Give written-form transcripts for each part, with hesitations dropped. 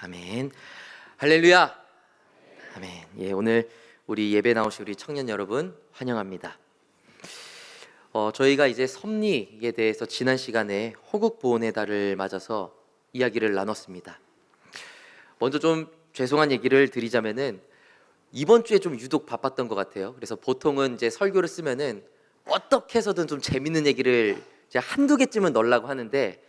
아멘. 할렐루야. 아멘. 예, 오늘 우리 예배 나오신 우리 청년 여러분 환영합니다. 저희가 이제 섭리에 대해서 지난 시간에 호국 보훈의 달을 맞아서 이야기를 나눴습니다. 먼저 좀 죄송한 얘기를 드리자면은 이번 주에 좀 유독 바빴던 것 같아요. 그래서 보통은 이제 설교를 쓰면은 어떻게 해서든 좀 재밌는 얘기를 이제 한두 개쯤은 넣으려고 하는데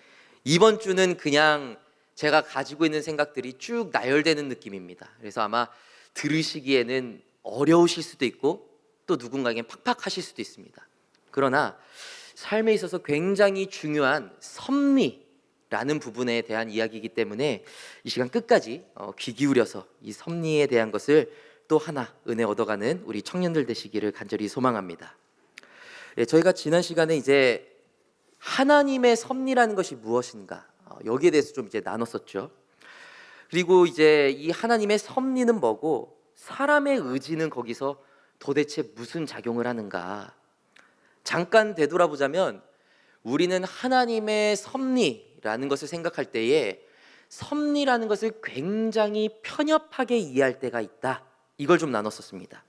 이번 주는 그냥 제가 가지고 있는 생각들이 쭉 나열되는 느낌입니다. 그래서 아마 들으시기에는 어려우실 수도 있고 또 누군가에겐 팍팍하실 수도 있습니다. 그러나 삶에 있어서 굉장히 중요한 섭리라는 부분에 대한 이야기이기 때문에 이 시간 끝까지 귀 기울여서 이 섭리에 대한 것을 또 하나 은혜 얻어가는 우리 청년들 되시기를 간절히 소망합니다. 예, 저희가 지난 시간에 이제 하나님의 섭리라는 것이 무엇인가 여기에 대해서 좀 이제 나눴었죠. 그리고 이제 이 하나님의 섭리는 뭐고 사람의 의지는 거기서 도대체 무슨 작용을 하는가. 잠깐 되돌아보자면 우리는 하나님의 섭리라는 것을 생각할 때에 섭리라는 것을 굉장히 편협하게 이해할 때가 있다. 이걸 좀 나눴었습니다.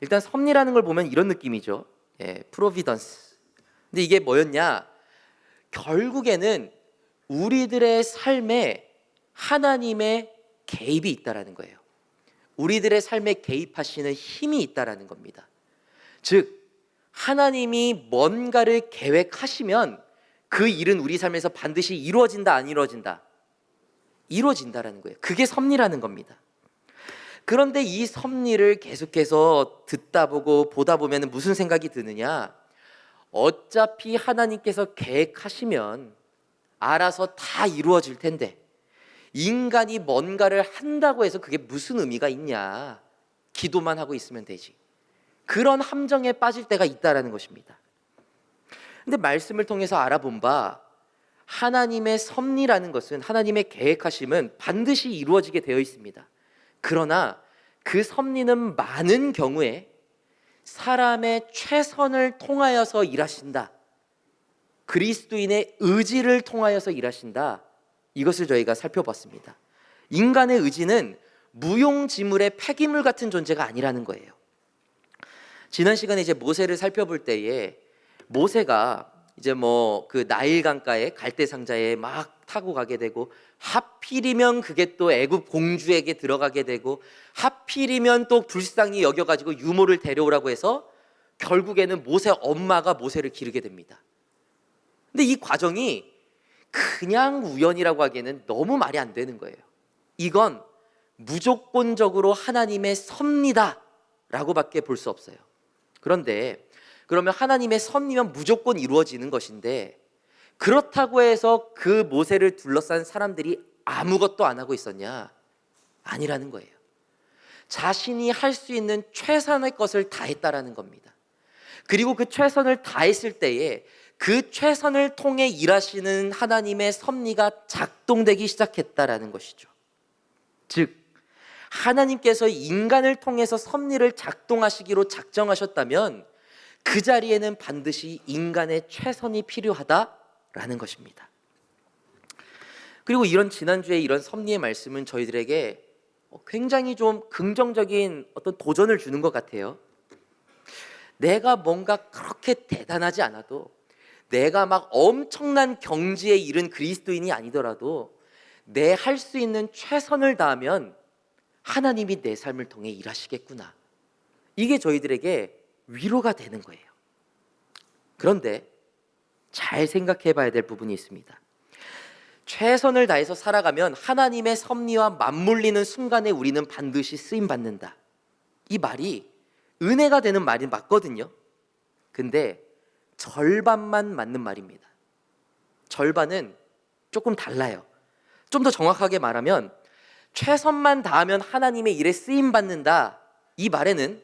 일단 섭리라는 걸 보면 이런 느낌이죠. 프로비던스. 근데 이게 뭐였냐? 결국에는 우리들의 삶에 하나님의 개입이 있다라는 거예요. 우리들의 삶에 개입하시는 힘이 있다라는 겁니다. 즉 하나님이 뭔가를 계획하시면 그 일은 우리 삶에서 반드시 이루어진다, 안 이루어진다? 이루어진다라는 거예요. 그게 섭리라는 겁니다. 그런데 이 섭리를 계속해서 듣다 보고 보다 보면 무슨 생각이 드느냐? 어차피 하나님께서 계획하시면 알아서 다 이루어질 텐데 인간이 뭔가를 한다고 해서 그게 무슨 의미가 있냐? 기도만 하고 있으면 되지. 그런 함정에 빠질 때가 있다라는 것입니다. 근데 말씀을 통해서 알아본 바 하나님의 섭리라는 것은 하나님의 계획하심은 반드시 이루어지게 되어 있습니다. 그러나 그 섭리는 많은 경우에 사람의 최선을 통하여서 일하신다. 그리스도인의 의지를 통하여서 일하신다. 이것을 저희가 살펴봤습니다. 인간의 의지는 무용지물의 폐기물 같은 존재가 아니라는 거예요. 지난 시간에 이제 모세를 살펴볼 때에 모세가 이제 그 나일 강가에 갈대 상자에 막 타고 가게 되고 하필이면 그게 또 애굽 공주에게 들어가게 되고 하필이면 또 불쌍히 여겨가지고 유모를 데려오라고 해서 결국에는 모세 엄마가 모세를 기르게 됩니다. 근데 이 과정이 그냥 우연이라고 하기에는 너무 말이 안 되는 거예요. 이건 무조건적으로 하나님의 섭리다라고밖에 볼 수 없어요. 그런데 그러면 하나님의 섭리면 무조건 이루어지는 것인데 그렇다고 해서 그 모세를 둘러싼 사람들이 아무것도 안 하고 있었냐? 아니라는 거예요. 자신이 할 수 있는 최선의 것을 다했다라는 겁니다. 그리고 그 최선을 다했을 때에 그 최선을 통해 일하시는 하나님의 섭리가 작동되기 시작했다라는 것이죠. 즉 하나님께서 인간을 통해서 섭리를 작동하시기로 작정하셨다면 그 자리에는 반드시 인간의 최선이 필요하다라는 것입니다. 그리고 이런 지난주에 이런 섭리의 말씀은 저희들에게 굉장히 좀 긍정적인 어떤 도전을 주는 것 같아요. 내가 뭔가 그렇게 대단하지 않아도 내가 막 엄청난 경지에 이른 그리스도인이 아니더라도 내 할 수 있는 최선을 다하면 하나님이 내 삶을 통해 일하시겠구나. 이게 저희들에게 위로가 되는 거예요. 그런데 잘 생각해 봐야 될 부분이 있습니다. 최선을 다해서 살아가면 하나님의 섭리와 맞물리는 순간에 우리는 반드시 쓰임받는다. 이 말이 은혜가 되는 말이 맞거든요. 근데 절반만 맞는 말입니다. 절반은 조금 달라요. 좀 더 정확하게 말하면 최선만 다하면 하나님의 일에 쓰임받는다. 이 말에는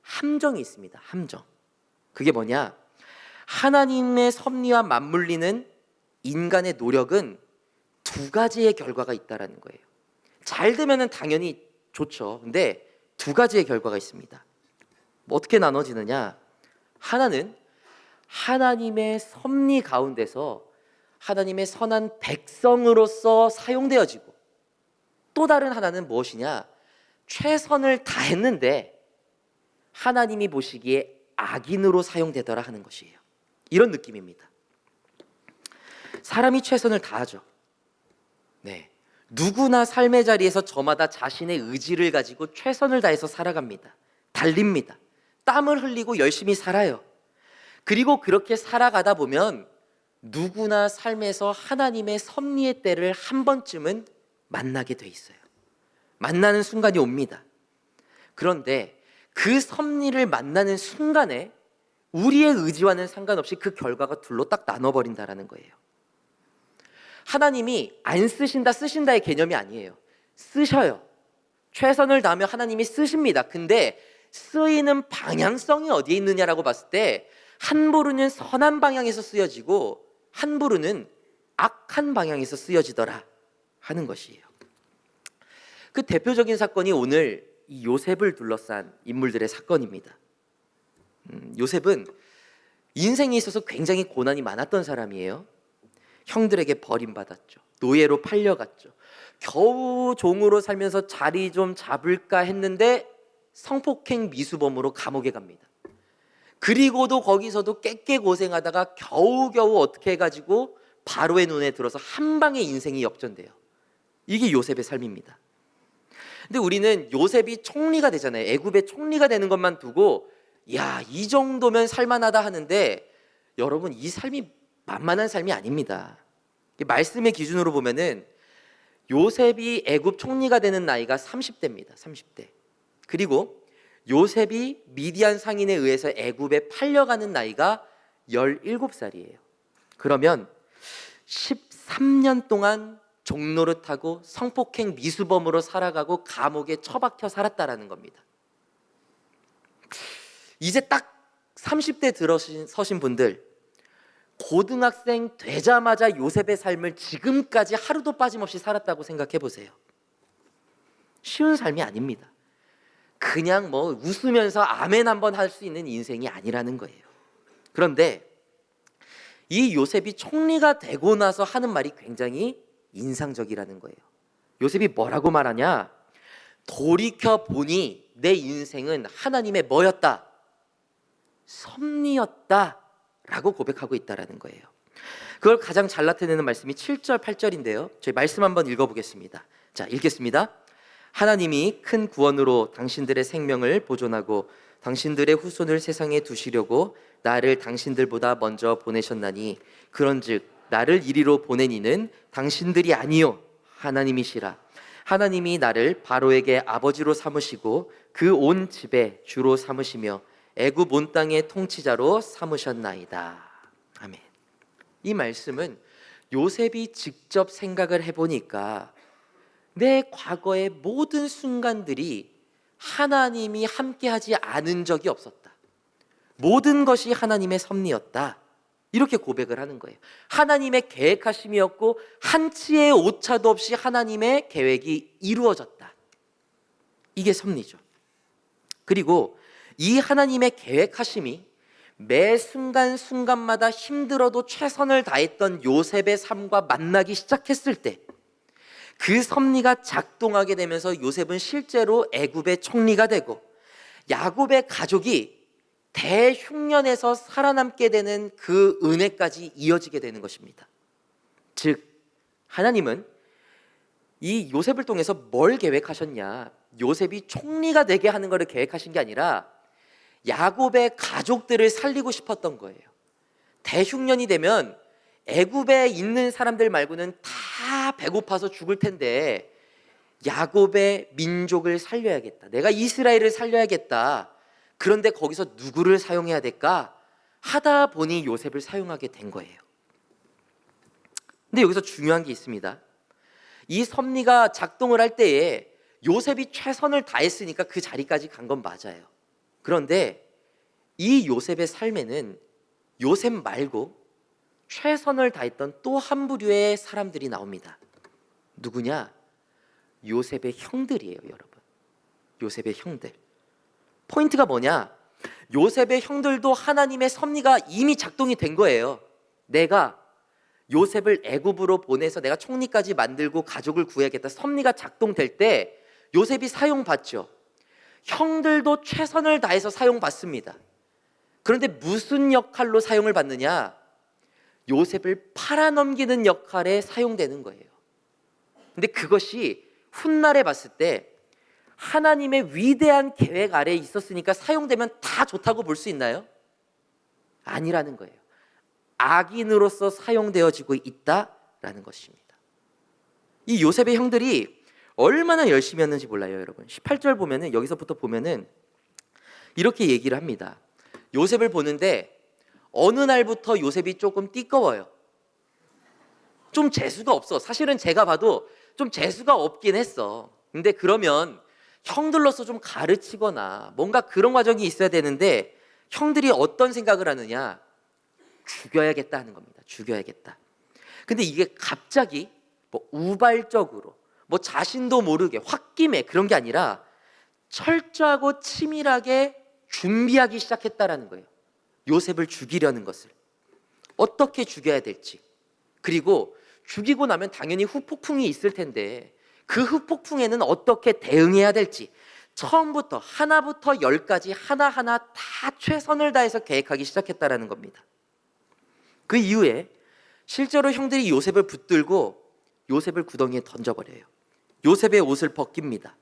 함정이 있습니다. 함정. 그게 뭐냐? 하나님의 섭리와 맞물리는 인간의 노력은 두 가지의 결과가 있다라는 거예요. 잘 되면은 당연히 좋죠. 근데 두 가지의 결과가 있습니다. 어떻게 나눠지느냐? 하나는 하나님의 섭리 가운데서 하나님의 선한 백성으로서 사용되어지고 또 다른 하나는 무엇이냐? 최선을 다했는데 하나님이 보시기에 악인으로 사용되더라 하는 것이에요. 이런 느낌입니다. 사람이 최선을 다하죠. 네, 누구나 삶의 자리에서 저마다 자신의 의지를 가지고 최선을 다해서 살아갑니다. 달립니다. 땀을 흘리고 열심히 살아요. 그리고 그렇게 살아가다 보면 누구나 삶에서 하나님의 섭리의 때를 한 번쯤은 만나게 돼 있어요. 만나는 순간이 옵니다. 그런데 그 섭리를 만나는 순간에 우리의 의지와는 상관없이 그 결과가 둘로 딱 나눠버린다라는 거예요. 하나님이 안 쓰신다 쓰신다의 개념이 아니에요. 쓰셔요. 최선을 다하며 하나님이 쓰십니다. 근데 쓰이는 방향성이 어디에 있느냐라고 봤을 때 한 부류는 선한 방향에서 쓰여지고 한 부류는 악한 방향에서 쓰여지더라 하는 것이에요. 그 대표적인 사건이 오늘 이 요셉을 둘러싼 인물들의 사건입니다. 요셉은 인생에 있어서 굉장히 고난이 많았던 사람이에요. 형들에게 버림받았죠. 노예로 팔려갔죠. 겨우 종으로 살면서 자리 좀 잡을까 했는데 성폭행 미수범으로 감옥에 갑니다. 그리고도 거기서도 꽤 고생하다가 겨우겨우 어떻게 해가지고 바로의 눈에 들어서 한 방에 인생이 역전돼요. 이게 요셉의 삶입니다. 근데 우리는 요셉이 총리가 되잖아요. 애굽의 총리가 되는 것만 두고 야, 이 정도면 살만하다 하는데 여러분, 이 삶이 만만한 삶이 아닙니다. 말씀의 기준으로 보면은 요셉이 애굽 총리가 되는 나이가 30대입니다. 30대. 그리고 요셉이 미디안 상인에 의해서 애굽에 팔려가는 나이가 17살이에요. 그러면 13년 동안 종노릇하고 성폭행 미수범으로 살아가고 감옥에 처박혀 살았다라는 겁니다. 이제 딱 30대 들어서신 분들, 고등학생 되자마자 요셉의 삶을 지금까지 하루도 빠짐없이 살았다고 생각해 보세요. 쉬운 삶이 아닙니다. 그냥 뭐 웃으면서 아멘 한번 할 수 있는 인생이 아니라는 거예요. 그런데 이 요셉이 총리가 되고 나서 하는 말이 굉장히 인상적이라는 거예요. 요셉이 뭐라고 말하냐? 돌이켜 보니 내 인생은 하나님의 뭐였다? 섭리였다 라고 고백하고 있다는 거예요. 그걸 가장 잘 나타내는 말씀이 7절 8절인데요 저희 말씀 한번 읽어보겠습니다. 자, 읽겠습니다. 하나님이 큰 구원으로 당신들의 생명을 보존하고 당신들의 후손을 세상에 두시려고 나를 당신들보다 먼저 보내셨나니 그런즉 나를 이리로 보낸 이는 당신들이 아니요 하나님이시라. 하나님이 나를 바로에게 아버지로 삼으시고 그 온 집에 주로 삼으시며 애굽 온 땅의 통치자로 삼으셨나이다. 아멘. 이 말씀은 요셉이 직접 생각을 해보니까 내 과거의 모든 순간들이 하나님이 함께하지 않은 적이 없었다. 모든 것이 하나님의 섭리였다. 이렇게 고백을 하는 거예요. 하나님의 계획하심이었고 한치의 오차도 없이 하나님의 계획이 이루어졌다. 이게 섭리죠. 그리고 이 하나님의 계획하심이 매 순간순간마다 힘들어도 최선을 다했던 요셉의 삶과 만나기 시작했을 때 그 섭리가 작동하게 되면서 요셉은 실제로 애굽의 총리가 되고 야곱의 가족이 대흉년에서 살아남게 되는 그 은혜까지 이어지게 되는 것입니다. 즉 하나님은 이 요셉을 통해서 뭘 계획하셨냐? 요셉이 총리가 되게 하는 것을 계획하신 게 아니라 야곱의 가족들을 살리고 싶었던 거예요. 대흉년이 되면 애굽에 있는 사람들 말고는 다 배고파서 죽을 텐데 야곱의 민족을 살려야겠다. 내가 이스라엘을 살려야겠다. 그런데 거기서 누구를 사용해야 될까? 하다 보니 요셉을 사용하게 된 거예요. 근데 여기서 중요한 게 있습니다. 이 섭리가 작동을 할 때에 요셉이 최선을 다했으니까 그 자리까지 간 건 맞아요. 그런데 이 요셉의 삶에는 요셉 말고 최선을 다했던 또 한 부류의 사람들이 나옵니다. 누구냐? 요셉의 형들이에요, 여러분. 요셉의 형들. 포인트가 뭐냐? 요셉의 형들도 하나님의 섭리가 이미 작동이 된 거예요. 내가 요셉을 애굽으로 보내서 내가 총리까지 만들고 가족을 구해야겠다, 섭리가 작동될 때 요셉이 사용받죠. 형들도 최선을 다해서 사용받습니다. 그런데 무슨 역할로 사용을 받느냐? 요셉을 팔아넘기는 역할에 사용되는 거예요. 근데 그것이 훗날에 봤을 때 하나님의 위대한 계획 아래에 있었으니까 사용되면 다 좋다고 볼 수 있나요? 아니라는 거예요. 악인으로서 사용되어지고 있다라는 것입니다. 이 요셉의 형들이 얼마나 열심히 했는지 몰라요, 여러분. 18절 보면은, 여기서부터 보면은 이렇게 얘기를 합니다. 요셉을 보는데 어느 날부터 요셉이 조금 띠꺼워요. 좀 재수가 없어. 사실은 제가 봐도 좀 재수가 없긴 했어. 근데 그러면 형들로서 좀 가르치거나 뭔가 그런 과정이 있어야 되는데 형들이 어떤 생각을 하느냐? 죽여야겠다 하는 겁니다. 죽여야겠다. 근데 이게 갑자기 뭐 우발적으로 뭐 자신도 모르게 홧김에 그런 게 아니라 철저하고 치밀하게 준비하기 시작했다라는 거예요. 요셉을 죽이려는 것을 어떻게 죽여야 될지, 그리고 죽이고 나면 당연히 후폭풍이 있을 텐데 그 후폭풍에는 어떻게 대응해야 될지 처음부터 하나부터 열까지 하나하나 다 최선을 다해서 계획하기 시작했다라는 겁니다. 그 이후에 실제로 형들이 요셉을 붙들고 요셉을 구덩이에 던져버려요. 요셉의 옷을 벗깁니다.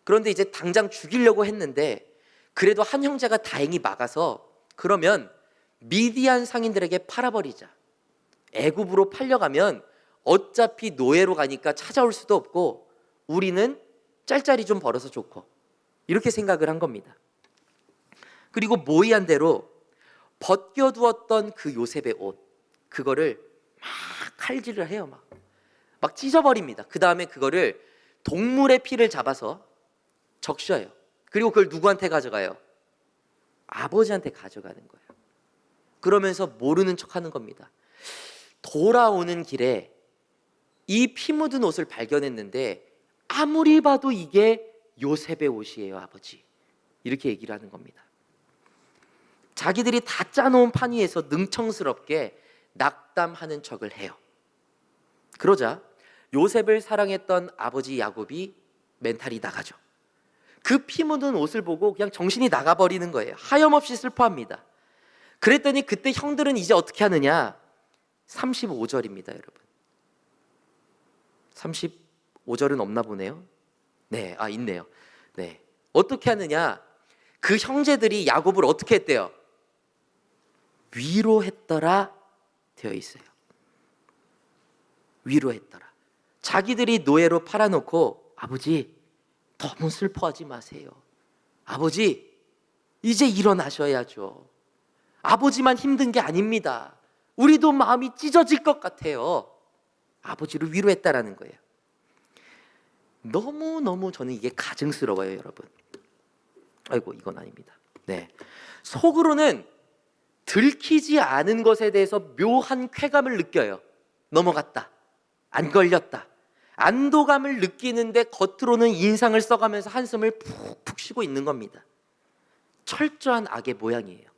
그런데 이제 당장 죽이려고 했는데 그래도 한 형제가 다행히 막아서, 그러면 미디안 상인들에게 팔아버리자. 애굽으로 팔려가면 어차피 노예로 가니까 찾아올 수도 없고 우리는 짤짤이 좀 벌어서 좋고, 이렇게 생각을 한 겁니다. 그리고 모의한 대로 벗겨두었던 그 요셉의 옷, 그거를 막 칼질을 해요. 막 찢어버립니다. 그 다음에 그거를 동물의 피를 잡아서 적셔요. 그리고 그걸 누구한테 가져가요? 아버지한테 가져가는 거예요. 그러면서 모르는 척하는 겁니다. 돌아오는 길에 이 피 묻은 옷을 발견했는데 아무리 봐도 이게 요셉의 옷이에요, 아버지. 이렇게 얘기를 하는 겁니다. 자기들이 다 짜놓은 판 위에서 능청스럽게 낙담하는 척을 해요. 그러자 요셉을 사랑했던 아버지 야곱이 멘탈이 나가죠. 그 피 묻은 옷을 보고 그냥 정신이 나가버리는 거예요. 하염없이 슬퍼합니다. 그랬더니 그때 형들은 이제 어떻게 하느냐? 35절입니다, 여러분. 35절은 없나 보네요. 네, 있네요. 네, 어떻게 하느냐? 그 형제들이 야곱을 어떻게 했대요? 위로했더라 되어 있어요. 위로했더라. 자기들이 노예로 팔아놓고, 아버지 너무 슬퍼하지 마세요. 아버지 이제 일어나셔야죠. 아버지만 힘든 게 아닙니다. 우리도 마음이 찢어질 것 같아요. 아버지를 위로했다라는 거예요. 너무너무 저는 이게 가증스러워요, 여러분. 아이고, 이건 아닙니다. 네, 속으로는 들키지 않은 것에 대해서 묘한 쾌감을 느껴요. 넘어갔다, 안 걸렸다, 안도감을 느끼는데 겉으로는 인상을 써가면서 한숨을 푹푹 쉬고 있는 겁니다. 철저한 악의 모양이에요.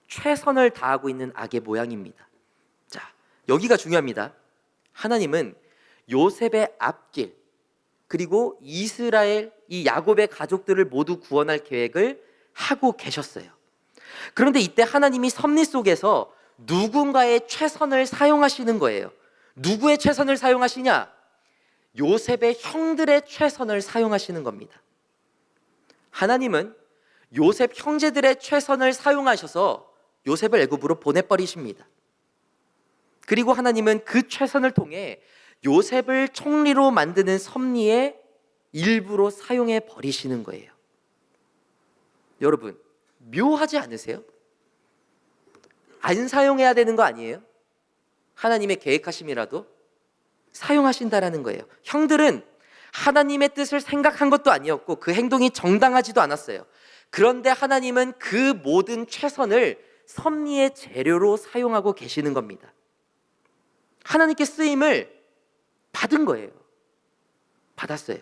최선을 다하고 있는 악의 모양입니다. 자, 여기가 중요합니다. 하나님은 요셉의 앞길, 그리고 이스라엘, 이 야곱의 가족들을 모두 구원할 계획을 하고 계셨어요. 그런데 이때 하나님이 섭리 속에서 누군가의 최선을 사용하시는 거예요. 누구의 최선을 사용하시냐? 요셉의 형들의 최선을 사용하시는 겁니다. 하나님은 요셉 형제들의 최선을 사용하셔서 요셉을 애굽으로 보내버리십니다. 그리고 하나님은 그 최선을 통해 요셉을 총리로 만드는 섭리의 일부로 사용해 버리시는 거예요. 여러분, 묘하지 않으세요? 안 사용해야 되는 거 아니에요? 하나님의 계획하심이라도 사용하신다라는 거예요. 형들은 하나님의 뜻을 생각한 것도 아니었고 그 행동이 정당하지도 않았어요. 그런데 하나님은 그 모든 최선을 섭리의 재료로 사용하고 계시는 겁니다. 하나님께 쓰임을 받은 거예요. 받았어요.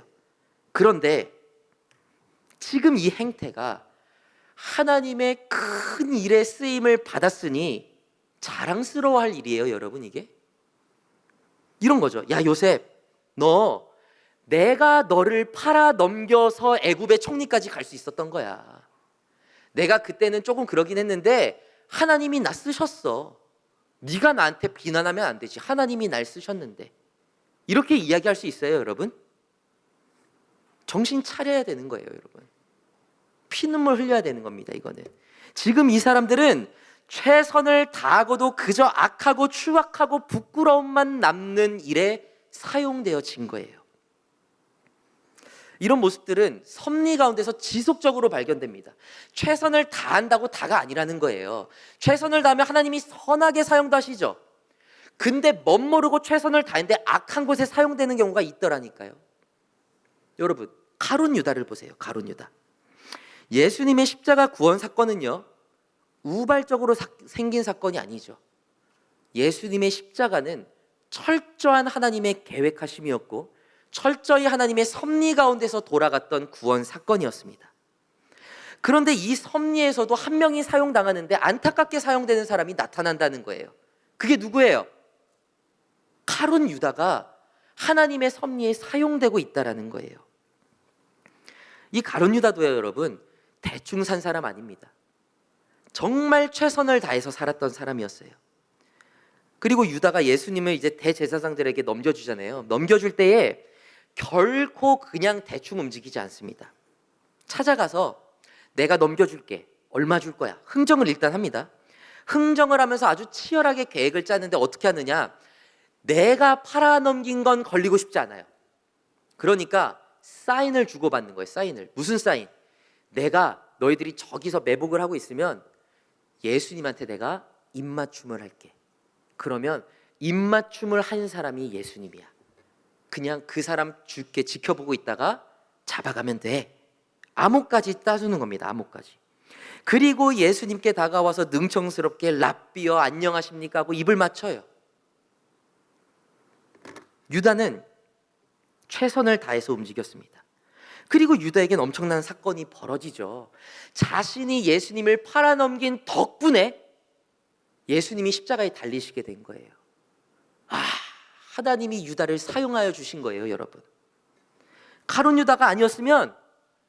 그런데 지금 이 행태가 하나님의 큰 일에 쓰임을 받았으니 자랑스러워할 일이에요, 여러분. 이게 이런 거죠. 야 요셉, 너 내가 너를 팔아 넘겨서 애굽의 총리까지 갈 수 있었던 거야. 내가 그때는 조금 그러긴 했는데 하나님이 나 쓰셨어. 네가 나한테 비난하면 안 되지. 하나님이 날 쓰셨는데. 이렇게 이야기할 수 있어요, 여러분? 정신 차려야 되는 거예요, 여러분. 피눈물 흘려야 되는 겁니다, 이거는. 지금 이 사람들은 최선을 다하고도 그저 악하고 추악하고 부끄러움만 남는 일에 사용되어진 거예요. 이런 모습들은 섭리 가운데서 지속적으로 발견됩니다. 최선을 다한다고 다가 아니라는 거예요. 최선을 다하면 하나님이 선하게 사용도 하시죠. 근데 멋모르고 최선을 다했는데 악한 곳에 사용되는 경우가 있더라니까요. 여러분, 가룟 유다를 보세요. 가룟 유다. 예수님의 십자가 구원 사건은요, 우발적으로 생긴 사건이 아니죠. 예수님의 십자가는 철저한 하나님의 계획하심이었고 철저히 하나님의 섭리 가운데서 돌아갔던 구원 사건이었습니다. 그런데 이 섭리에서도 한 명이 사용당하는데 안타깝게 사용되는 사람이 나타난다는 거예요. 그게 누구예요? 가룟 유다가 하나님의 섭리에 사용되고 있다는 거예요. 이 가룟 유다도요, 여러분, 대충 산 사람 아닙니다. 정말 최선을 다해서 살았던 사람이었어요. 그리고 유다가 예수님을 이제 대제사장들에게 넘겨주잖아요. 넘겨줄 때에 결코 그냥 대충 움직이지 않습니다. 찾아가서 내가 넘겨줄게. 얼마 줄 거야? 흥정을 일단 합니다. 흥정을 하면서 아주 치열하게 계획을 짜는데 어떻게 하느냐? 내가 팔아넘긴 건 걸리고 싶지 않아요. 그러니까 사인을 주고받는 거예요. 사인을. 무슨 사인? 내가 너희들이 저기서 매복을 하고 있으면 예수님한테 내가 입맞춤을 할게. 그러면 입맞춤을 한 사람이 예수님이야. 그냥 그 사람 죽게 지켜보고 있다가 잡아가면 돼. 암호까지 따주는 겁니다. 암호까지. 그리고 예수님께 다가와서 능청스럽게 랍비여 안녕하십니까 하고 입을 맞춰요. 유다는 최선을 다해서 움직였습니다. 그리고 유다에겐 엄청난 사건이 벌어지죠. 자신이 예수님을 팔아넘긴 덕분에 예수님이 십자가에 달리시게 된 거예요. 하나님이 유다를 사용하여 주신 거예요, 여러분. 가룟 유다가 아니었으면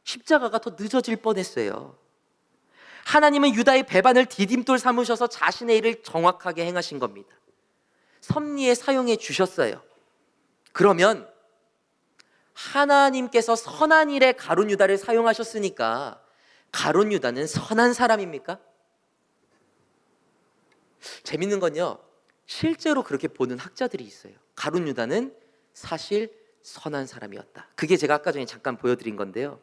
십자가가 더 늦어질 뻔했어요. 하나님은 유다의 배반을 디딤돌 삼으셔서 자신의 일을 정확하게 행하신 겁니다. 섭리에 사용해 주셨어요. 그러면 하나님께서 선한 일에 가룟 유다를 사용하셨으니까 가룟 유다는 선한 사람입니까? 재밌는 건요, 실제로 그렇게 보는 학자들이 있어요. 가룟 유다는 사실 선한 사람이었다. 그게 제가 아까 전에 잠깐 보여드린 건데요.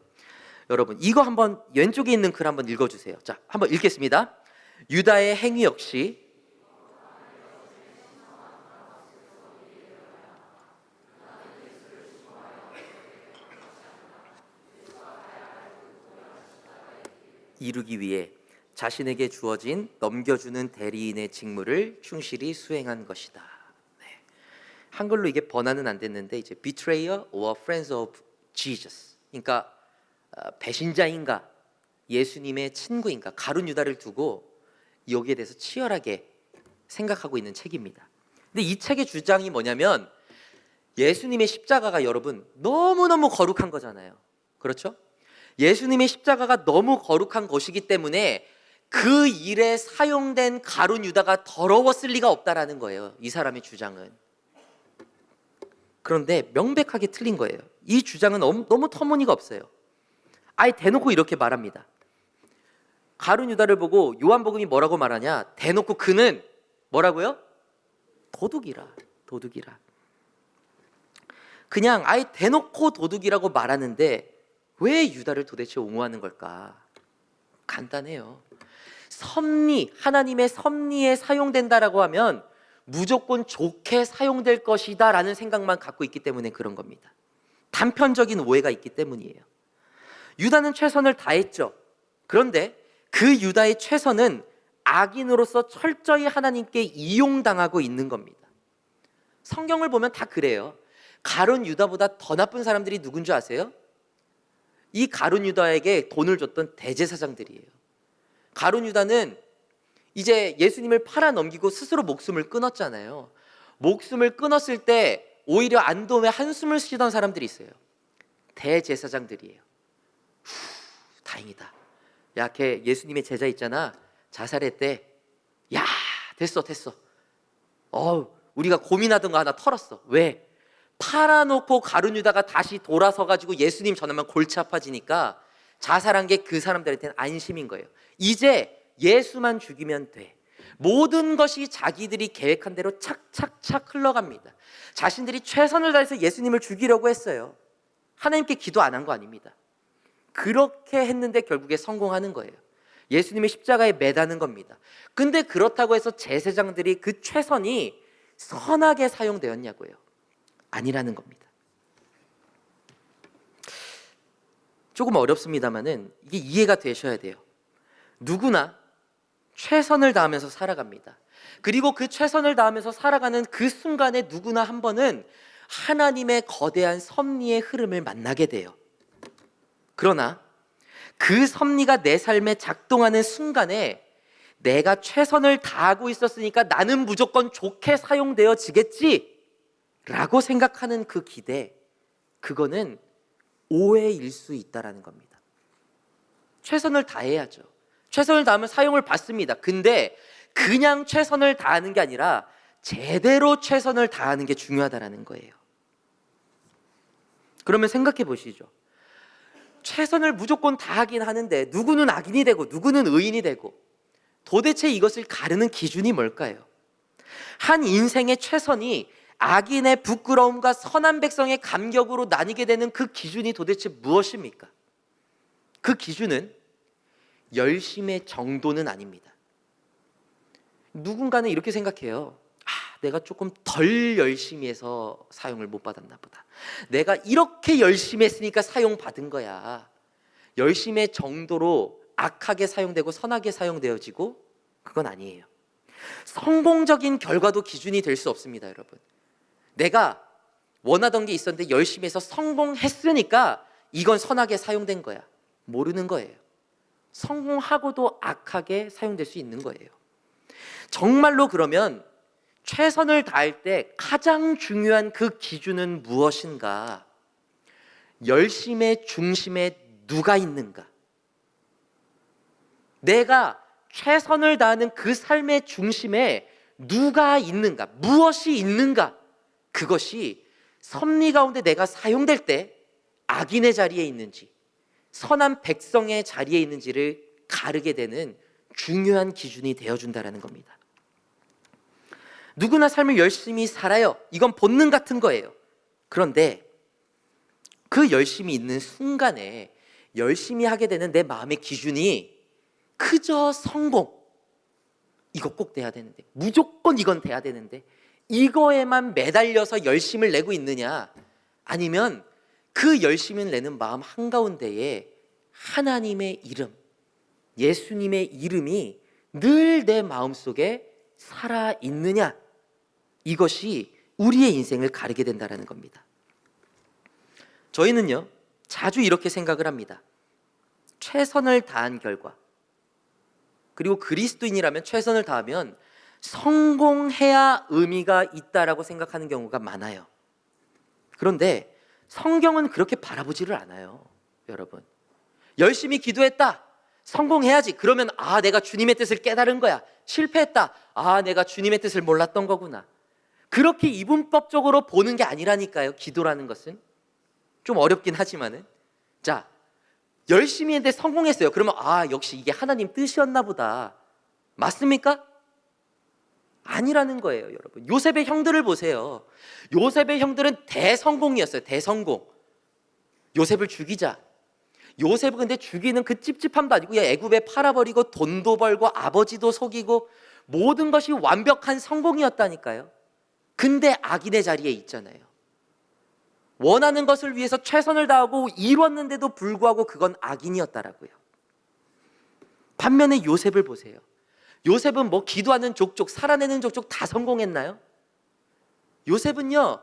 여러분, 이거 한번 왼쪽에 있는 글 한번 읽어주세요. 자, 한번 읽겠습니다. 유다의 행위 역시 이루기 위해 자신에게 주어진 넘겨주는 대리인의 직무를 충실히 수행한 것이다. 네. 한글로 이게 번안은 안 됐는데 이제 betrayer or friends of Jesus. 그러니까 배신자인가 예수님의 친구인가 가룟 유다를 두고 여기에 대해서 치열하게 생각하고 있는 책입니다. 근데 이 책의 주장이 뭐냐면 예수님의 십자가가 여러분 너무너무 거룩한 거잖아요. 그렇죠? 예수님의 십자가가 너무 거룩한 것이기 때문에 그 일에 사용된 가룟 유다가 더러웠을 리가 없다라는 거예요. 이 사람의 주장은. 그런데 명백하게 틀린 거예요. 이 주장은 너무 터무니가 없어요. 아예 대놓고 이렇게 말합니다. 가룟 유다를 보고 요한복음이 뭐라고 말하냐? 대놓고 그는 뭐라고요? 도둑이라. 도둑이라. 그냥 아예 대놓고 도둑이라고 말하는데 왜 유다를 도대체 옹호하는 걸까? 간단해요. 섭리, 하나님의 섭리에 사용된다라고 하면 무조건 좋게 사용될 것이다 라는 생각만 갖고 있기 때문에 그런 겁니다. 단편적인 오해가 있기 때문이에요. 유다는 최선을 다했죠. 그런데 그 유다의 최선은 악인으로서 철저히 하나님께 이용당하고 있는 겁니다. 성경을 보면 다 그래요. 가룟 유다보다 더 나쁜 사람들이 누군 줄 아세요? 이 가룟 유다에게 돈을 줬던 대제사장들이에요. 가룟 유다는 이제 예수님을 팔아 넘기고 스스로 목숨을 끊었잖아요. 목숨을 끊었을 때 오히려 안도에 한숨을 쉬던 사람들이 있어요. 대제사장들이에요. 다행이다. 야, 걔 예수님의 제자 있잖아. 자살했대. 야, 됐어. 우리가 고민하던 거 하나 털었어. 왜? 팔아놓고 가룟 유다가 다시 돌아서 가지고 예수님 전하면 골치 아파지니까 자살한 게 그 사람들한테는 안심인 거예요. 이제 예수만 죽이면 돼. 모든 것이 자기들이 계획한 대로 착착착 흘러갑니다. 자신들이 최선을 다해서 예수님을 죽이려고 했어요. 하나님께 기도 안 한 거 아닙니다. 그렇게 했는데 결국에 성공하는 거예요. 예수님의 십자가에 매다는 겁니다. 근데 그렇다고 해서 제사장들이 그 최선이 선하게 사용되었냐고요? 아니라는 겁니다. 조금 어렵습니다만은 이게 이해가 되셔야 돼요. 누구나 최선을 다하면서 살아갑니다. 그리고 그 최선을 다하면서 살아가는 그 순간에 누구나 한 번은 하나님의 거대한 섭리의 흐름을 만나게 돼요. 그러나 그 섭리가 내 삶에 작동하는 순간에 내가 최선을 다하고 있었으니까 나는 무조건 좋게 사용되어지겠지 라고 생각하는 그 기대, 그거는 오해일 수 있다는 겁니다. 최선을 다해야죠. 최선을 다하면 사용을 받습니다. 근데 그냥 최선을 다하는 게 아니라 제대로 최선을 다하는 게 중요하다는 거예요. 그러면 생각해 보시죠. 최선을 무조건 다하긴 하는데 누구는 악인이 되고 누구는 의인이 되고 도대체 이것을 가르는 기준이 뭘까요? 한 인생의 최선이 악인의 부끄러움과 선한 백성의 감격으로 나뉘게 되는 그 기준이 도대체 무엇입니까? 그 기준은 열심의 정도는 아닙니다. 누군가는 이렇게 생각해요. 내가 조금 덜 열심히 해서 사용을 못 받았나 보다. 내가 이렇게 열심히 했으니까 사용받은 거야. 열심의 정도로 악하게 사용되고 선하게 사용되어지고 그건 아니에요. 성공적인 결과도 기준이 될 수 없습니다, 여러분. 내가 원하던 게 있었는데 열심히 해서 성공했으니까 이건 선하게 사용된 거야. 모르는 거예요. 성공하고도 악하게 사용될 수 있는 거예요. 정말로 그러면 최선을 다할 때 가장 중요한 그 기준은 무엇인가? 열심의 중심에 누가 있는가? 내가 최선을 다하는 그 삶의 중심에 누가 있는가? 무엇이 있는가? 그것이 섭리 가운데 내가 사용될 때 악인의 자리에 있는지 선한 백성의 자리에 있는지를 가르게 되는 중요한 기준이 되어준다는 겁니다. 누구나 삶을 열심히 살아요. 이건 본능 같은 거예요. 그런데 그 열심히 있는 순간에 열심히 하게 되는 내 마음의 기준이 그저 성공, 이거 꼭 돼야 되는데, 무조건 이건 돼야 되는데, 이거에만 매달려서 열심을 내고 있느냐, 아니면 그 열심을 내는 마음 한가운데에 하나님의 이름, 예수님의 이름이 늘 내 마음속에 살아있느냐, 이것이 우리의 인생을 가르게 된다는 겁니다. 저희는요, 자주 이렇게 생각을 합니다. 최선을 다한 결과, 그리고 그리스도인이라면 최선을 다하면 성공해야 의미가 있다라고 생각하는 경우가 많아요. 그런데 성경은 그렇게 바라보지를 않아요. 여러분, 열심히 기도했다, 성공해야지. 그러면 내가 주님의 뜻을 깨달은 거야. 실패했다, 내가 주님의 뜻을 몰랐던 거구나. 그렇게 이분법적으로 보는 게 아니라니까요. 기도라는 것은 좀 어렵긴 하지만은, 자, 열심히 했는데 성공했어요. 그러면 역시 이게 하나님 뜻이었나 보다. 맞습니까? 아니라는 거예요, 여러분. 요셉의 형들을 보세요. 요셉의 형들은 대성공이었어요. 대성공. 요셉을 죽이자. 요셉은 근데 죽이는 그 찝찝함도 아니고 애굽에 팔아버리고 돈도 벌고 아버지도 속이고 모든 것이 완벽한 성공이었다니까요. 근데 악인의 자리에 있잖아요. 원하는 것을 위해서 최선을 다하고 이뤘는데도 불구하고 그건 악인이었다라고요. 반면에 요셉을 보세요. 요셉은 기도하는 족족, 살아내는 족족 다 성공했나요? 요셉은요,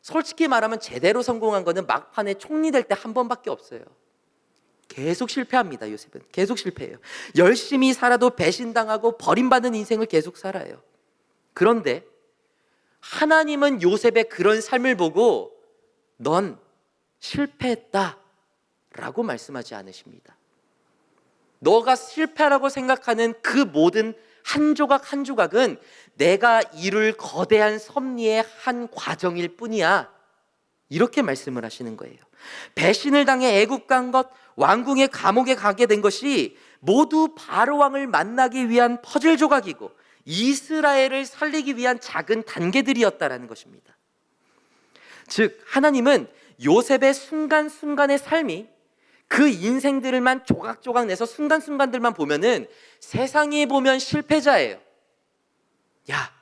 솔직히 말하면 제대로 성공한 거는 막판에 총리 될 때 한 번밖에 없어요. 계속 실패합니다. 요셉은 계속 실패해요. 열심히 살아도 배신당하고 버림받는 인생을 계속 살아요. 그런데 하나님은 요셉의 그런 삶을 보고 넌 실패했다 라고 말씀하지 않으십니다. 너가 실패라고 생각하는 그 모든 한 조각 한 조각은 내가 이룰 거대한 섭리의 한 과정일 뿐이야, 이렇게 말씀을 하시는 거예요. 배신을 당해 애국 간 것, 왕궁의 감옥에 가게 된 것이 모두 바로 왕을 만나기 위한 퍼즐 조각이고 이스라엘을 살리기 위한 작은 단계들이었다라는 것입니다. 즉 하나님은 요셉의 순간순간의 삶이 그 인생들만 조각조각 내서 순간순간들만 보면은 세상이 보면 실패자예요. 야,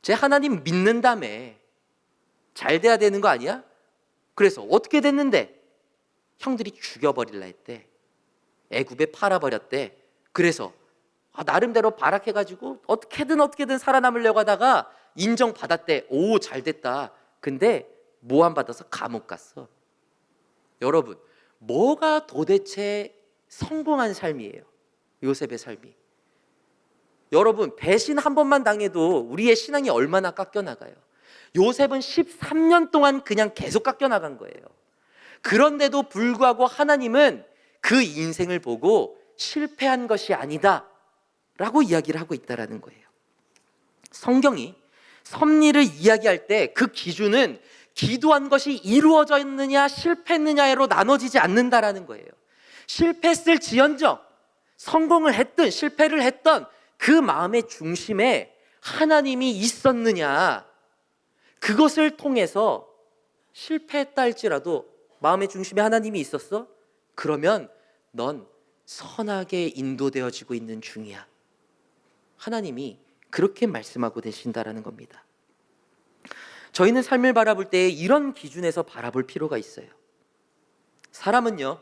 쟤 하나님 믿는다며 잘 돼야 되는 거 아니야? 그래서 어떻게 됐는데? 형들이 죽여버릴라 했대. 애굽에 팔아버렸대. 그래서 나름대로 발악해가지고 어떻게든 살아남으려고 하다가 인정받았대. 오, 잘 됐다. 근데 모함 받아서 감옥 갔어. 여러분, 뭐가 도대체 성공한 삶이에요? 요셉의 삶이. 여러분, 배신 한 번만 당해도 우리의 신앙이 얼마나 깎여나가요. 요셉은 13년 동안 그냥 계속 깎여나간 거예요. 그런데도 불구하고 하나님은 그 인생을 보고 실패한 것이 아니다 라고 이야기를 하고 있다는 거예요. 성경이 섭리를 이야기할 때 그 기준은 기도한 것이 이루어졌느냐 실패했느냐로 나눠지지 않는다라는 거예요. 실패했을 지연정, 성공을 했든 실패를 했던 그 마음의 중심에 하나님이 있었느냐, 그것을 통해서 실패했다 할지라도 마음의 중심에 하나님이 있었어? 그러면 넌 선하게 인도되어지고 있는 중이야. 하나님이 그렇게 말씀하고 계신다라는 겁니다. 저희는 삶을 바라볼 때 이런 기준에서 바라볼 필요가 있어요. 사람은요,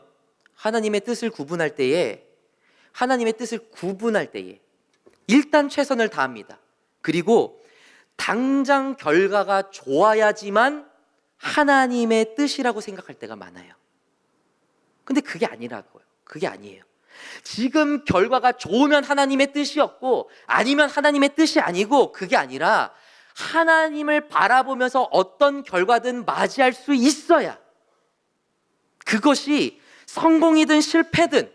하나님의 뜻을 구분할 때에 일단 최선을 다합니다. 그리고 당장 결과가 좋아야지만 하나님의 뜻이라고 생각할 때가 많아요. 근데 그게 아니라고요. 그게 아니에요. 지금 결과가 좋으면 하나님의 뜻이었고 아니면 하나님의 뜻이 아니고, 그게 아니라 하나님을 바라보면서 어떤 결과든 맞이할 수 있어야, 그것이 성공이든 실패든,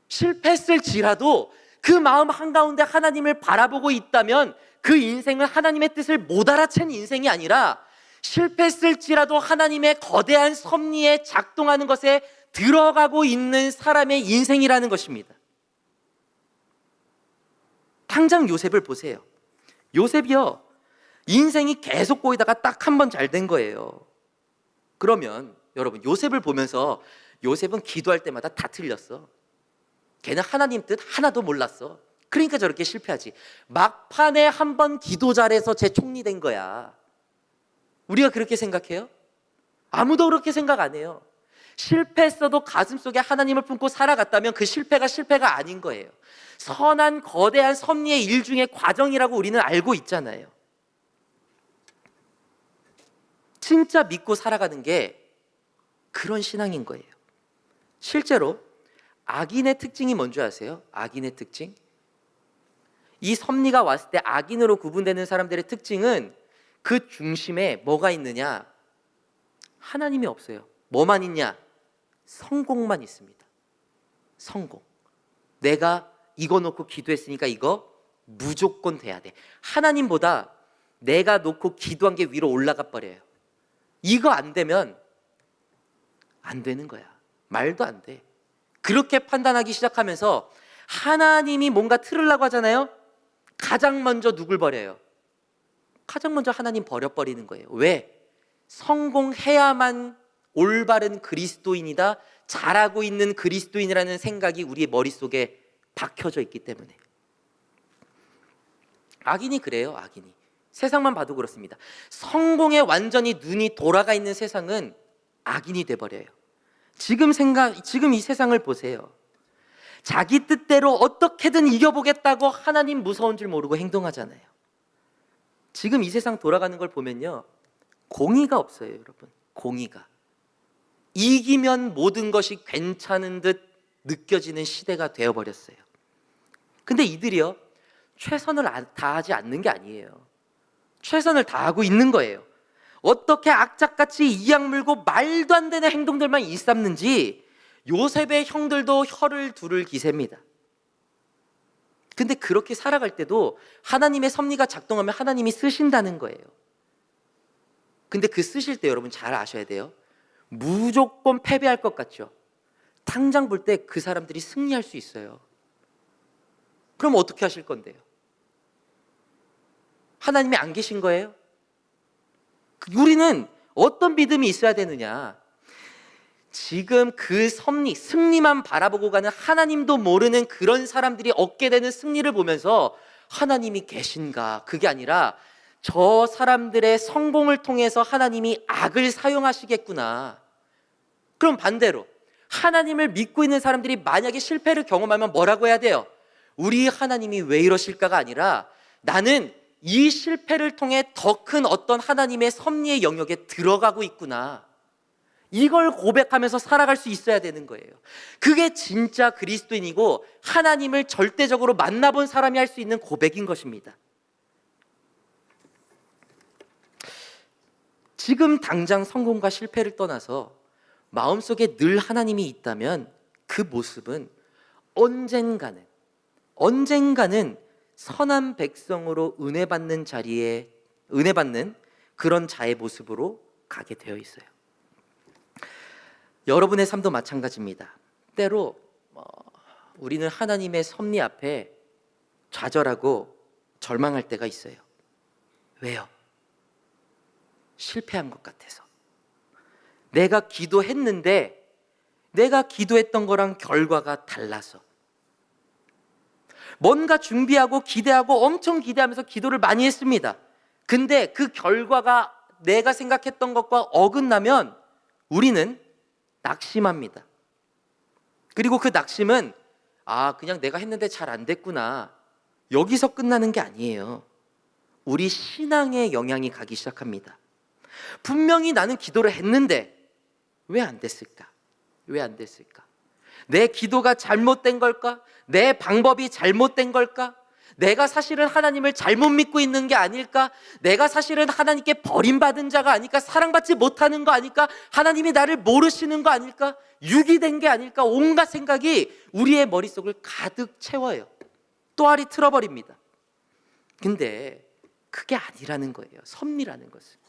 실패했을지라도 그 마음 한가운데 하나님을 바라보고 있다면 그 인생은 하나님의 뜻을 못 알아챈 인생이 아니라 실패했을지라도 하나님의 거대한 섭리에 작동하는 것에 들어가고 있는 사람의 인생이라는 것입니다. 당장 요셉을 보세요. 요셉이요, 인생이 계속 꼬이다가 딱 한 번 잘 된 거예요. 그러면 여러분, 요셉을 보면서 요셉은 기도할 때마다 다 틀렸어. 걔는 하나님 뜻 하나도 몰랐어. 그러니까 저렇게 실패하지. 막판에 한 번 기도 잘해서 제 총리 된 거야. 우리가 그렇게 생각해요? 아무도 그렇게 생각 안 해요. 실패했어도 가슴속에 하나님을 품고 살아갔다면 그 실패가 아닌 거예요. 선한 거대한 섭리의 일 중의 과정이라고 우리는 알고 있잖아요. 진짜 믿고 살아가는 게 그런 신앙인 거예요. 실제로 악인의 특징이 뭔지 아세요? 악인의 특징? 이 섭리가 왔을 때 악인으로 구분되는 사람들의 특징은 그 중심에 뭐가 있느냐? 하나님이 없어요. 뭐만 있냐? 성공만 있습니다. 성공. 내가 이거 놓고 기도했으니까 이거 무조건 돼야 돼. 하나님보다 내가 놓고 기도한 게 위로 올라가 버려요. 이거 안 되면 안 되는 거야. 말도 안 돼. 그렇게 판단하기 시작하면서 하나님이 뭔가 틀으려고 하잖아요. 가장 먼저 누굴 버려요? 가장 먼저 하나님 버려버리는 거예요. 왜? 성공해야만 올바른 그리스도인이다, 잘하고 있는 그리스도인이라는 생각이 우리의 머릿속에 박혀져 있기 때문에. 악인이 그래요. 악인이. 세상만 봐도 그렇습니다. 성공에 완전히 눈이 돌아가 있는 세상은 악인이 돼버려요. 지금 이 세상을 보세요. 자기 뜻대로 어떻게든 이겨보겠다고 하나님 무서운 줄 모르고 행동하잖아요. 지금 이 세상 돌아가는 걸 보면요, 공의가 없어요. 여러분, 공의가. 이기면 모든 것이 괜찮은 듯 느껴지는 시대가 되어버렸어요. 근데 이들이요, 최선을 다하지 않는 게 아니에요. 최선을 다하고 있는 거예요. 어떻게 악착같이 이악 물고 말도 안 되는 행동들만 일삼는지 요셉의 형들도 혀를 두를 기세입니다. 근데 그렇게 살아갈 때도 하나님의 섭리가 작동하면 하나님이 쓰신다는 거예요. 근데 그 쓰실 때 여러분 잘 아셔야 돼요. 무조건 패배할 것 같죠? 당장 볼 때 그 사람들이 승리할 수 있어요. 그럼 어떻게 하실 건데요? 하나님이 안 계신 거예요? 우리는 어떤 믿음이 있어야 되느냐? 지금 그 섭리, 승리만 바라보고 가는 하나님도 모르는 그런 사람들이 얻게 되는 승리를 보면서 하나님이 계신가? 그게 아니라 저 사람들의 성공을 통해서 하나님이 악을 사용하시겠구나. 그럼 반대로 하나님을 믿고 있는 사람들이 만약에 실패를 경험하면 뭐라고 해야 돼요? 우리 하나님이 왜 이러실까가 아니라 나는 이 실패를 통해 더 큰 어떤 하나님의 섭리의 영역에 들어가고 있구나. 이걸 고백하면서 살아갈 수 있어야 되는 거예요. 그게 진짜 그리스도인이고 하나님을 절대적으로 만나본 사람이 할 수 있는 고백인 것입니다. 지금 당장 성공과 실패를 떠나서 마음속에 늘 하나님이 있다면 그 모습은 언젠가는 선한 백성으로 은혜 받는 자리에 은혜 받는 그런 자의 모습으로 가게 되어 있어요. 여러분의 삶도 마찬가지입니다. 때로 우리는 하나님의 섭리 앞에 좌절하고 절망할 때가 있어요. 왜요? 실패한 것 같아서. 내가 기도했는데 내가 기도했던 거랑 결과가 달라서. 뭔가 준비하고 기대하고 엄청 기대하면서 기도를 많이 했습니다. 근데 그 결과가 내가 생각했던 것과 어긋나면 우리는 낙심합니다. 그리고 그 낙심은 그냥 내가 했는데 잘 안 됐구나. 여기서 끝나는 게 아니에요. 우리 신앙에 영향이 가기 시작합니다. 분명히 나는 기도를 했는데 왜 안 됐을까? 왜 안 됐을까? 내 기도가 잘못된 걸까? 내 방법이 잘못된 걸까? 내가 사실은 하나님을 잘못 믿고 있는 게 아닐까? 내가 사실은 하나님께 버림받은 자가 아닐까? 사랑받지 못하는 거 아닐까? 하나님이 나를 모르시는 거 아닐까? 유기된 게 아닐까? 온갖 생각이 우리의 머릿속을 가득 채워요. 또아리 틀어버립니다. 근데 그게 아니라는 거예요. 섭리라는 것은.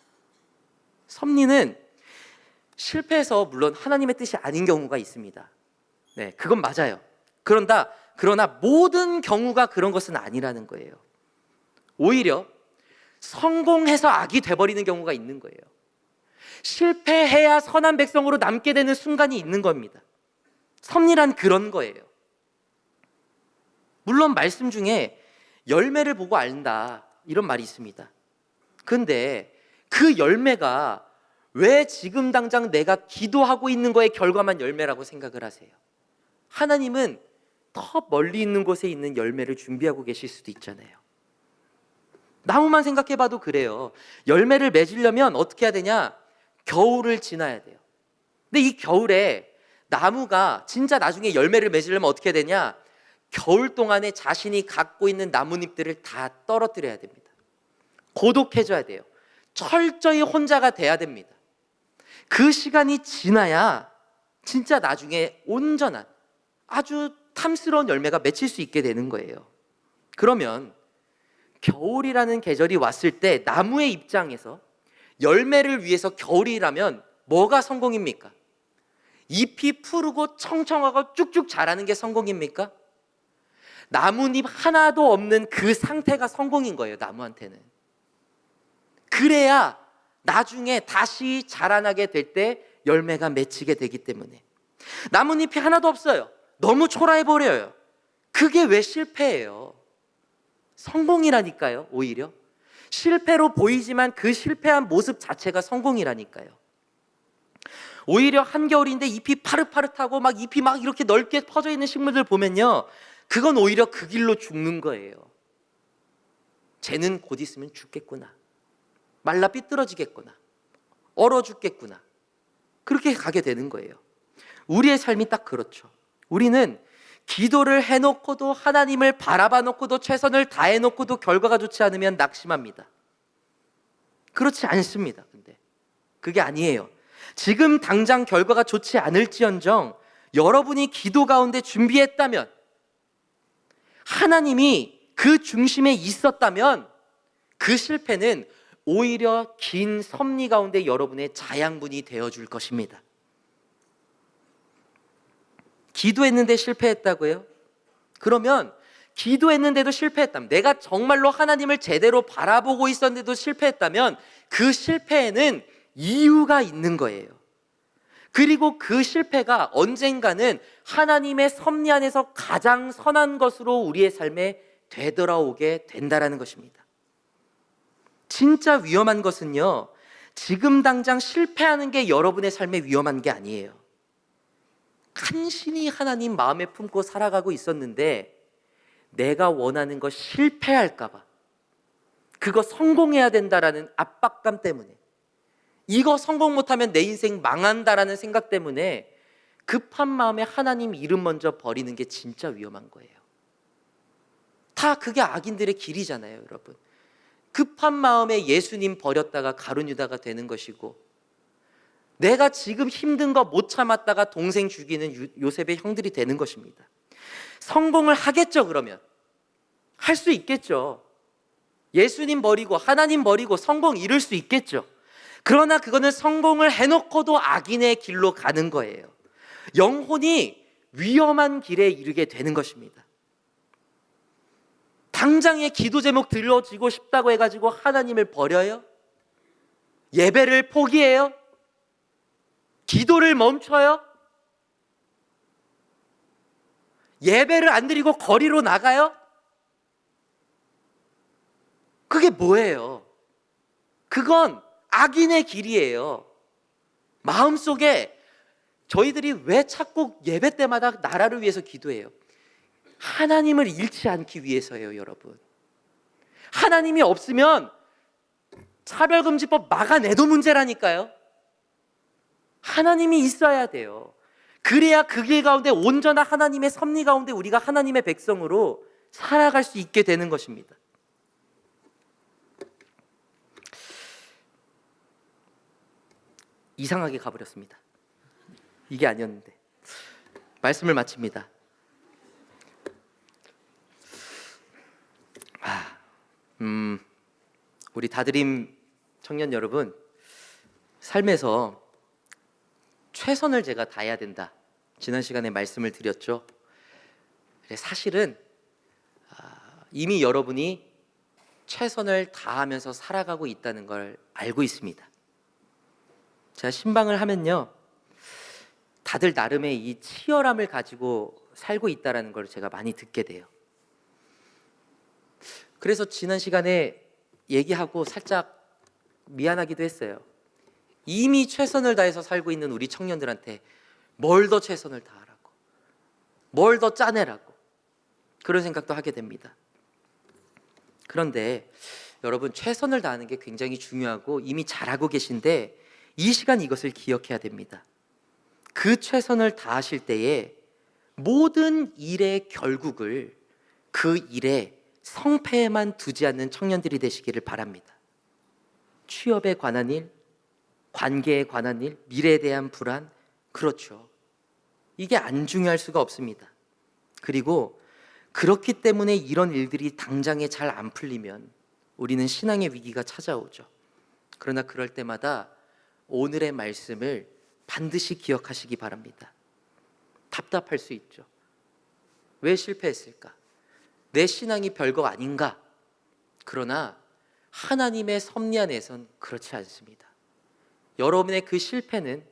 섭리는 실패해서 물론 하나님의 뜻이 아닌 경우가 있습니다. 네, 그건 맞아요. 그러나 모든 경우가 그런 것은 아니라는 거예요. 오히려 성공해서 악이 돼버리는 경우가 있는 거예요. 실패해야 선한 백성으로 남게 되는 순간이 있는 겁니다. 섭리란 그런 거예요. 물론 말씀 중에 열매를 보고 안다 이런 말이 있습니다. 근데 그 열매가 왜 지금 당장 내가 기도하고 있는 거의 결과만 열매라고 생각을 하세요? 하나님은 더 멀리 있는 곳에 있는 열매를 준비하고 계실 수도 있잖아요. 나무만 생각해봐도 그래요. 열매를 맺으려면 어떻게 해야 되냐? 겨울을 지나야 돼요. 근데 이 겨울에 나무가 진짜 나중에 열매를 맺으려면 어떻게 해야 되냐? 겨울 동안에 자신이 갖고 있는 나뭇잎들을 다 떨어뜨려야 됩니다. 고독해져야 돼요. 철저히 혼자가 돼야 됩니다. 그 시간이 지나야 진짜 나중에 온전한 아주 탐스러운 열매가 맺힐 수 있게 되는 거예요. 그러면 겨울이라는 계절이 왔을 때 나무의 입장에서 열매를 위해서 겨울이라면 뭐가 성공입니까? 잎이 푸르고 청청하고 쭉쭉 자라는 게 성공입니까? 나뭇잎 하나도 없는 그 상태가 성공인 거예요. 나무한테는. 그래야 나중에 다시 자라나게 될 때 열매가 맺히게 되기 때문에. 나뭇잎이 하나도 없어요. 너무 초라해버려요. 그게 왜 실패예요? 성공이라니까요. 오히려 실패로 보이지만 그 실패한 모습 자체가 성공이라니까요. 오히려 한겨울인데 잎이 파릇파릇하고 막 잎이 막 이렇게 넓게 퍼져 있는 식물들 보면요, 그건 오히려 그 길로 죽는 거예요. 쟤는 곧 있으면 죽겠구나, 말라 삐뚤어지겠구나, 얼어 죽겠구나, 그렇게 가게 되는 거예요. 우리의 삶이 딱 그렇죠. 우리는 기도를 해놓고도, 하나님을 바라봐 놓고도, 최선을 다해 놓고도 결과가 좋지 않으면 낙심합니다. 그렇지 않습니다. 근데 그게 아니에요. 지금 당장 결과가 좋지 않을지언정 여러분이 기도 가운데 준비했다면, 하나님이 그 중심에 있었다면 그 실패는 오히려 긴 섭리 가운데 여러분의 자양분이 되어줄 것입니다. 기도했는데 실패했다고요? 그러면 기도했는데도 실패했다면, 내가 정말로 하나님을 제대로 바라보고 있었는데도 실패했다면 그 실패에는 이유가 있는 거예요. 그리고 그 실패가 언젠가는 하나님의 섭리 안에서 가장 선한 것으로 우리의 삶에 되돌아오게 된다라는 것입니다. 진짜 위험한 것은요, 지금 당장 실패하는 게 여러분의 삶에 위험한 게 아니에요. 간신히 하나님 마음에 품고 살아가고 있었는데 내가 원하는 거 실패할까 봐, 그거 성공해야 된다라는 압박감 때문에, 이거 성공 못하면 내 인생 망한다라는 생각 때문에 급한 마음에 하나님 이름 먼저 버리는 게 진짜 위험한 거예요. 다 그게 악인들의 길이잖아요, 여러분. 급한 마음에 예수님 버렸다가 가룟 유다가 되는 것이고, 내가 지금 힘든 거 못 참았다가 동생 죽이는 요셉의 형들이 되는 것입니다. 성공을 하겠죠. 그러면 할 수 있겠죠. 예수님 버리고 하나님 버리고 성공 이룰 수 있겠죠. 그러나 그거는 성공을 해놓고도 악인의 길로 가는 거예요. 영혼이 위험한 길에 이르게 되는 것입니다. 당장의 기도 제목 들려지고 싶다고 해가지고 하나님을 버려요? 예배를 포기해요? 기도를 멈춰요? 예배를 안 드리고 거리로 나가요? 그게 뭐예요? 그건 악인의 길이에요. 마음속에 저희들이 왜 자꾸 예배 때마다 나라를 위해서 기도해요? 하나님을 잃지 않기 위해서예요, 여러분. 하나님이 없으면 차별금지법 막아내도 문제라니까요. 하나님이 있어야 돼요. 그래야 그 길 가운데 온전한 하나님의 섭리 가운데 우리가 하나님의 백성으로 살아갈 수 있게 되는 것입니다. 이상하게 가버렸습니다. 이게 아니었는데. 말씀을 마칩니다. 우리 다드림 청년 여러분, 삶에서 최선을 제가 다해야 된다, 지난 시간에 말씀을 드렸죠. 사실은 이미 여러분이 최선을 다하면서 살아가고 있다는 걸 알고 있습니다. 제가 신방을 하면요, 다들 나름의 이 치열함을 가지고 살고 있다는 걸 제가 많이 듣게 돼요. 그래서 지난 시간에 얘기하고 살짝 미안하기도 했어요. 이미 최선을 다해서 살고 있는 우리 청년들한테 뭘 더 최선을 다하라고, 뭘 더 짜내라고, 그런 생각도 하게 됩니다. 그런데 여러분, 최선을 다하는 게 굉장히 중요하고 이미 잘하고 계신데 이 시간 이것을 기억해야 됩니다. 그 최선을 다하실 때에 모든 일의 결국을 그 일에 성패에만 두지 않는 청년들이 되시기를 바랍니다. 취업에 관한 일, 관계에 관한 일, 미래에 대한 불안, 그렇죠. 이게 안 중요할 수가 없습니다. 그리고 그렇기 때문에 이런 일들이 당장에 잘 안 풀리면 우리는 신앙의 위기가 찾아오죠. 그러나 그럴 때마다 오늘의 말씀을 반드시 기억하시기 바랍니다. 답답할 수 있죠. 왜 실패했을까? 내 신앙이 별거 아닌가? 그러나 하나님의 섭리 안에선 그렇지 않습니다. 여러분의 그 실패는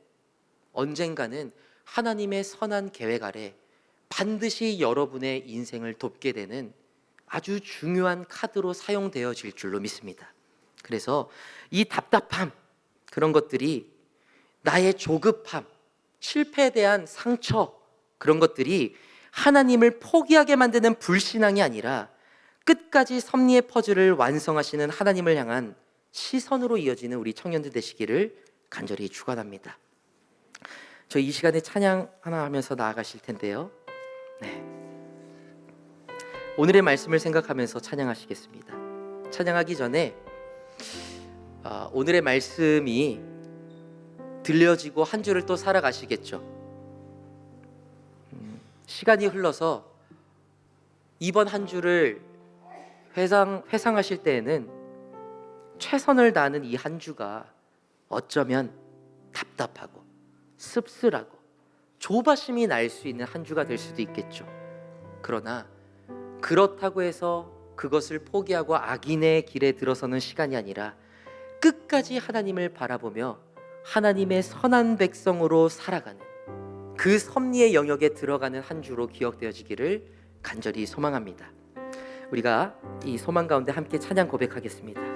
언젠가는 하나님의 선한 계획 아래 반드시 여러분의 인생을 돕게 되는 아주 중요한 카드로 사용되어질 줄로 믿습니다. 그래서 이 답답함, 그런 것들이, 나의 조급함, 실패에 대한 상처, 그런 것들이 하나님을 포기하게 만드는 불신앙이 아니라 끝까지 섭리의 퍼즐을 완성하시는 하나님을 향한 시선으로 이어지는 우리 청년들 되시기를 간절히 축원합니다. 저 이 시간에 찬양 하나 하면서 나아가실 텐데요. 오늘의 말씀을 생각하면서 찬양하시겠습니다. 찬양하기 전에 오늘의 말씀이 들려지고 한 주를 또 살아가시겠죠. 시간이 흘러서 이번 한 주를 회상하실 때에는 최선을 다하는 이 한 주가 어쩌면 답답하고 씁쓸하고 조바심이 날 수 있는 한 주가 될 수도 있겠죠. 그러나 그렇다고 해서 그것을 포기하고 악인의 길에 들어서는 시간이 아니라 끝까지 하나님을 바라보며 하나님의 선한 백성으로 살아가는 그 섭리의 영역에 들어가는 한 주로 기억되어지기를 간절히 소망합니다. 우리가 이 소망 가운데 함께 찬양 고백하겠습니다.